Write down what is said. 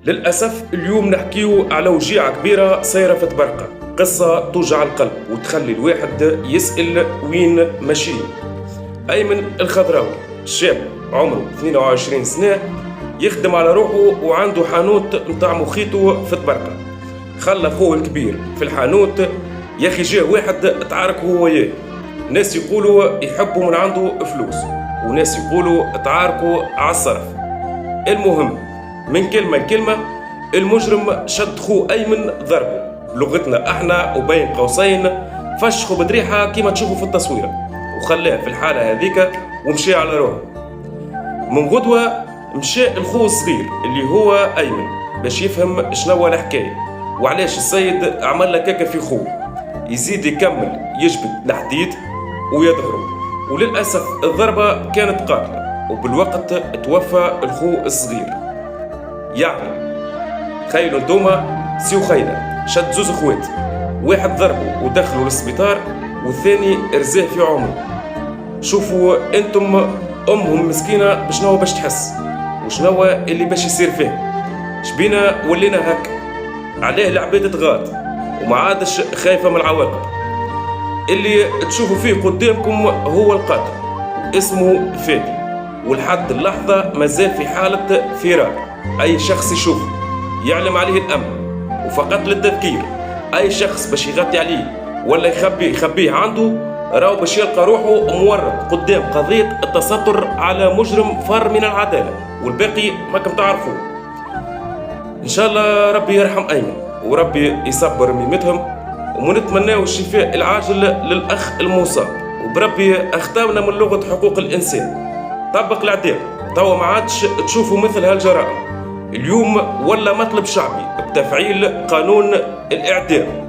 للأسف اليوم نحكيو على وجيعة كبيرة صايرة في تبرقة، قصة توجع القلب وتخلي الواحد يسأل وين ماشي. أيمن الخضراوي شاب عمره 22 سنة، يخدم على روحه وعنده حانوت متاع مخيطه في تبرقة. خلى أخوه الكبير في الحانوت، يا أخي جاه واحد تعارك هو وياه، ناس يقولوا يحبوا من عنده فلوس وناس يقولوا تعاركوا على الصرف. المهم من كلمة لكلمة المجرم شد خو أيمن ضربه بلغتنا احنا وبين قوسين فشخه بدريحة كما تشوفوا في التصويرة، وخلاه في الحالة هذيك ومشي على روحه. من غدوة مشى الخو الصغير اللي هو أيمن باش يفهم شنو الحكاية وعلاش السيد عمل لك هكا في خوه. يزيد يكمل يجبد الحديد ويضغره، وللأسف الضربة كانت قاتلة وبالوقت توفى الخو الصغير. يعني تخيلوا انتوما سي وخينا شد زوز اخوات، واحد ضربه ودخلوا للسبيطار والثاني ارزاه في عمره. شوفوا انتم امهم مسكينه بشنو باش تحس وشنو اللي باش يصير فيه. شبينا ولينا هكا؟ عليه العباد تغاض وما عادش خايفه من العواقب. اللي تشوفوا فيه قدامكم هو القاتل، اسمه فادي، ولحد اللحظه مازال في حاله فرار. اي شخص يشوفه يعلم عليه الامن، وفقط للتذكير اي شخص باش يغطي عليه ولا يخبيه عنده راهو باش يلقى روحه مورط قدام قضيه التستر على مجرم فار من العداله، والباقي ماكم تعرفوه. ان شاء الله ربي يرحم ايمن وربي يصبر ميمتهم، ونتمناو الشفاء العاجل للاخ المصاب، وبربي اخطاونا من لغه حقوق الانسان. طبق العدالة، توا ما عادش تشوفوا مثل هالجرائم. اليوم ولا مطلب شعبي بتفعيل قانون الإعدام.